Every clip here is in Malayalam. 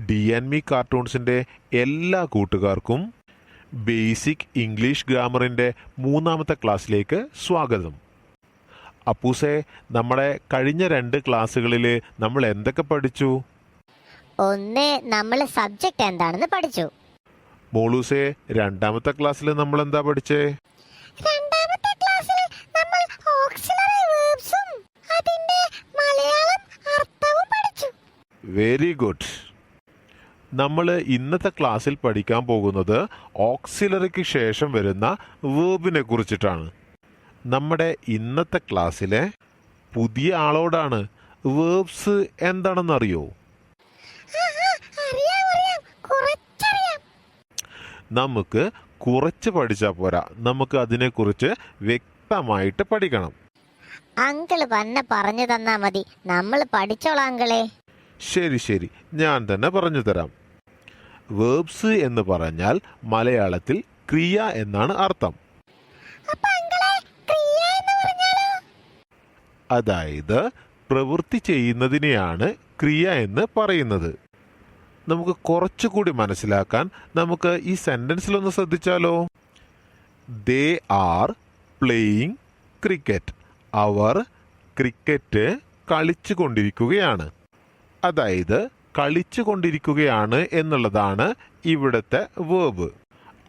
DNME കാർട്ടൂൺസിൻ്റെ എല്ലാ കൂട്ടുകാർക്കും ബേസിക് ഇംഗ്ലീഷ് ഗ്രാമറിൻ്റെ 3ാമത്തെ ക്ലാസ്സിലേക്ക് സ്വാഗതം. അപ്പൂസേ, നമ്മുടെ കഴിഞ്ഞ 2 ക്ലാസ്സുകളിൽ നമ്മൾ എന്തൊക്കെ പഠിച്ചു? ഒന്ന്, നമ്മൾ സബ്ജക്റ്റ് എന്താണെന്ന് പഠിച്ചു. മോളൂസേ, 2ാമത്തെ ക്ലാസ്സിൽ നമ്മൾ എന്താ പഠിച്ചേ? രണ്ടാമത്തെ ക്ലാസ്സിൽ നമ്മൾ ഓക്സിലറി വെർബ്സും അതിന്റെ മലയാളം അർത്ഥവും പഠിച്ചു. Very good. നമ്മൾ ഇന്നത്തെ ക്ലാസ്സിൽ പഠിക്കാൻ പോകുന്നത് ഓക്സിലറിക്ക് ശേഷം വരുന്ന വേർബിനെ കുറിച്ചിട്ടാണ്. നമ്മുടെ ഇന്നത്തെ ക്ലാസ്സിലെ പുതിയ ആളോടാണ്. വേർബ്സ് എന്താണെന്നറിയോ? നമുക്ക് കുറച്ച് പഠിച്ചാൽ പോരാ, നമുക്ക് അതിനെക്കുറിച്ച് വ്യക്തമായിട്ട് പഠിക്കണം. അങ്കിള് പറഞ്ഞു തന്നാ മതി, നമ്മൾ പഠിച്ചോളാം അങ്കിളെ. ശരി, ഞാൻ തന്നെ പറഞ്ഞു തരാം. വേർബ്സ് എന്ന് പറഞ്ഞാൽ മലയാളത്തിൽ ക്രിയ എന്നാണ് അർത്ഥം. അതായത് പ്രവൃത്തി ചെയ്യുന്നതിനെയാണ് ക്രിയ എന്ന് പറയുന്നത്. നമുക്ക് കുറച്ചുകൂടി മനസ്സിലാക്കാൻ നമുക്ക് ഈ സെന്റൻസിലൊന്ന് ശ്രദ്ധിച്ചാലോ. They are playing cricket. അവർ ക്രിക്കറ്റ് കളിച്ചു കൊണ്ടിരിക്കുകയാണ്. അതായത് കളിച്ചു കൊണ്ടിരിക്കുകയാണ് എന്നുള്ളതാണ് ഇവിടുത്തെ വേർബ്.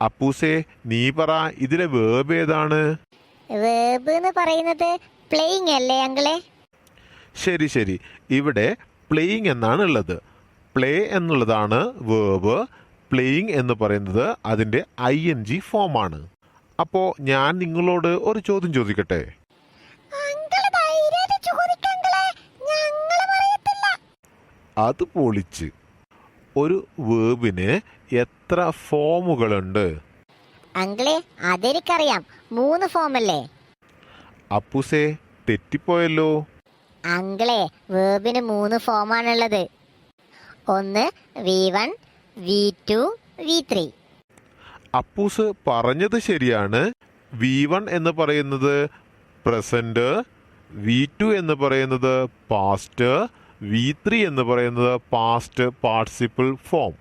അപ്പൂസേ, നീ പറ, ഇതിലെ വേർബ് ഏതാണ്? വേർബ് എന്ന് പറയുന്നത് പ്ലേയിങ് അല്ലേ അങ്കിളെ? ശരി, ഇവിടെ പ്ലേയിങ് എന്നാണ് ഉള്ളത്. പ്ലേ എന്നുള്ളതാണ് വേർബ്. പ്ലേയിങ് എന്ന് പറയുന്നത് അതിൻ്റെ ING ഫോമാണ്. അപ്പോൾ ഞാൻ നിങ്ങളോട് ഒരു ചോദ്യം ചോദിക്കട്ടെ? അത് പൊളിച്ച്. ഒരു വേർബിന് എത്ര ഫോമുകളുണ്ട്? അങ്കിളെ, അതെനിക്കറിയാം, 3 ഫോമല്ലേ? അപ്പൂസേ, തെറ്റിപ്പോയല്ലോ. അങ്കിളെ, വേർബിന് 3 ഫോമാണുള്ളത്. ഒന്ന് V1, V2, V3. അപ്പൂസ് പറഞ്ഞത് ശരിയാണ്. V1 എന്ന് പറയുന്നത് പ്രസന്റ്, V2 എന്ന് പറയുന്നത് പാസ്റ്റ്, V3 എന്ന് പറയുന്നത് പാസ്റ്റ് പാർട്ടിസിപ്പിൾ ഫോം.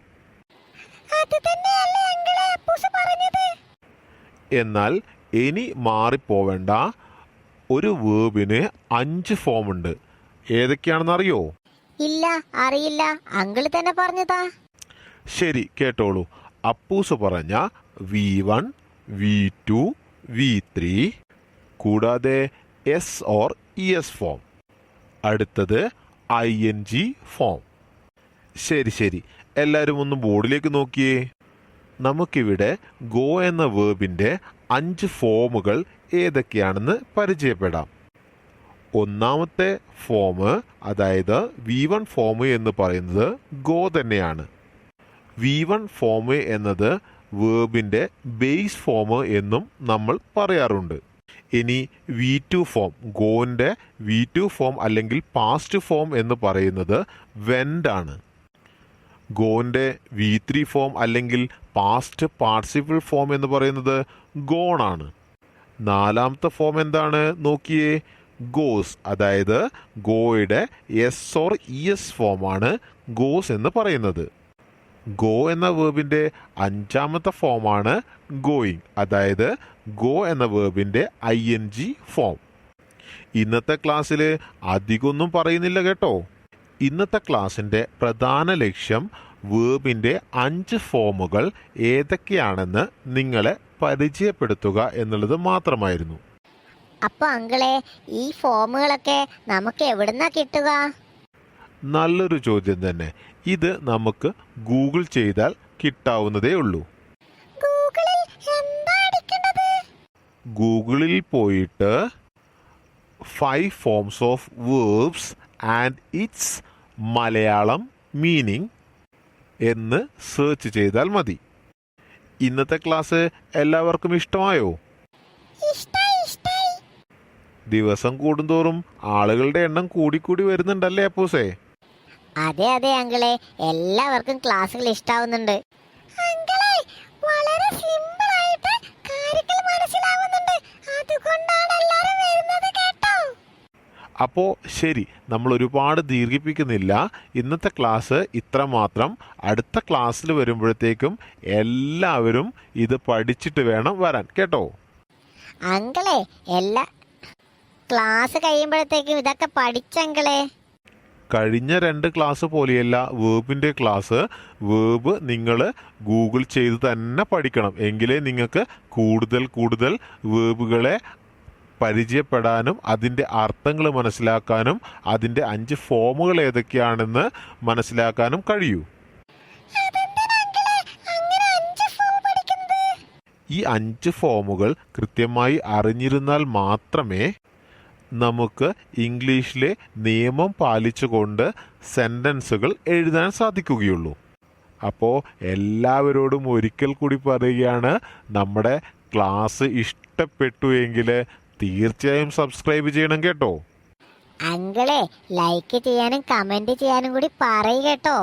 എന്നാൽ ഇനി മാറിപ്പോവേണ്ട. ഒരു വേർബിന് 5 ഫോം ഉണ്ട്. ഏതൊക്കെയാണെന്ന് അറിയോ? ഇല്ല, അറിയില്ല. അങ്കിൾ തന്നെ പറഞ്ഞതാ. ശരി, കേട്ടോളൂ. അപ്പൂസ് പറഞ്ഞ V1, V2, V3 കൂടാതെ S or ES ഫോം. അടുത്തത് ING ഫോം. ശരി, എല്ലാവരും ഒന്ന് ബോർഡിലേക്ക് നോക്കിയേ. നമുക്കിവിടെ ഗോ എന്ന വേർബിൻ്റെ 5 ഫോമുകൾ ഏതൊക്കെയാണെന്ന് പരിചയപ്പെടാം. ഒന്നാമത്തെ ഫോം, അതായത് V1 ഫോം എന്ന് പറയുന്നത് ഗോ തന്നെയാണ്. V1 ഫോം എന്നത് വേർബിൻ്റെ ബേസ് ഫോം എന്നും നമ്മൾ പറയാറുണ്ട്. ഇനി V2 ഫോം, ഗോൻ്റെ V2 ഫോം അല്ലെങ്കിൽ പാസ്റ്റ് ഫോം എന്ന് പറയുന്നത് വെൻഡ് ആണ്. ഗോൻ്റെ V3 ഫോം അല്ലെങ്കിൽ പാസ്റ്റ് പാർട്ടിസിപ്പിൾ ഫോം എന്ന് പറയുന്നത് ഗോൺ ആണ്. 4ാമത്തെ ഫോം എന്താണ് നോക്കിയേ? ഗോസ്. അതായത് ഗോയുടെ S or ES ഫോമാണ് ഗോസ് എന്ന് പറയുന്നത്. ഗോ എന്ന വേർബിൻ്റെ 5ാമത്തെ ഫോമാണ് ഗോയിങ്. അതായത് ഗോ എന്ന വേർബിൻ്റെ ING ഫോം. ഇന്നത്തെ ക്ലാസ്സിൽ അധികമൊന്നും പറയുന്നില്ല കേട്ടോ. ഇന്നത്തെ ക്ലാസ്സിൻ്റെ പ്രധാന ലക്ഷ്യം വേർബിൻ്റെ 5 ഫോമുകൾ ഏതൊക്കെയാണെന്ന് നിങ്ങളെ പരിചയപ്പെടുത്തുക എന്നുള്ളത് മാത്രമായിരുന്നു. അപ്പൊ അങ്കിളെ, ഈ ഫോമുകളൊക്കെ നമുക്ക് എവിടുന്നാ കിട്ടുക? നല്ലൊരു ചോദ്യം തന്നെ. ഇത് നമുക്ക് ഗൂഗിൾ ചെയ്താൽ കിട്ടാവുന്നതേ ഉള്ളൂ. ഗൂഗിളിൽ പോയിട്ട് 5 forms of verbs and it's Malayalam meaning എന്ന് സെർച്ച് ചെയ്താൽ മതി. ഇന്നത്തെ ക്ലാസ് എല്ലാവർക്കും ഇഷ്ടമായോ? ദിവസം കൂടുന്തോറും ആളുകളുടെ എണ്ണം കൂടിക്കൂടി വരുന്നുണ്ടല്ലേ അപ്പൂസേ? അതെ അങ്കിളെ, എല്ലാവർക്കും ക്ലാസ്സുകൾ ഇഷ്ടാവുന്നുണ്ട്. അപ്പോൾ ശരി, നമ്മൾ ഒരുപാട് ദീർഘിപ്പിക്കുന്നില്ല. ഇന്നത്തെ ക്ലാസ് ഇത്ര മാത്രം. അടുത്ത ക്ലാസ്സിൽ വരുമ്പോഴത്തേക്കും എല്ലാവരും ഇത് പഠിച്ചിട്ട് വേണം വരാൻ, കേട്ടോ? അങ്കിളെ എല്ലാ ക്ലാസ് കഴിയുമ്പോഴത്തേക്കും ഇതൊക്കെ പഠിച്ചങ്കിളെ. കഴിഞ്ഞ 2 ക്ലാസ് പോലെയല്ല വേർബിൻ്റെ ക്ലാസ്. വേർബ് നിങ്ങൾ ഗൂഗിൾ ചെയ്ത് തന്നെ പഠിക്കണം. എങ്കിലേ നിങ്ങൾക്ക് കൂടുതൽ വേർബുകളെ പരിചയപ്പെടാനും അതിൻ്റെ അർത്ഥങ്ങൾ മനസ്സിലാക്കാനും അതിൻ്റെ 5 ഫോമുകൾ ഏതൊക്കെയാണെന്ന് മനസ്സിലാക്കാനും കഴിയൂ. ഈ 5 ഫോമുകൾ കൃത്യമായി അറിഞ്ഞിരുന്നാൽ മാത്രമേ നമുക്ക് ഇംഗ്ലീഷിലെ നിയമം പാലിച്ചുകൊണ്ട് സെൻറ്റൻസുകൾ എഴുതാൻ സാധിക്കുകയുള്ളൂ. അപ്പോൾ എല്ലാവരോടും ഒരിക്കൽ കൂടി പറയുകയാണ്, നമ്മുടെ ക്ലാസ് ഇഷ്ടപ്പെട്ടു എങ്കിൽ തീർച്ചയായും സബ്സ്ക്രൈബ് ചെയ്യണം, കേട്ടോ? അങ്കിളെ ലൈക്ക് ചെയ്യാനും കമന്റ് ചെയ്യാനും കൂടി പറയ് കേട്ടോ.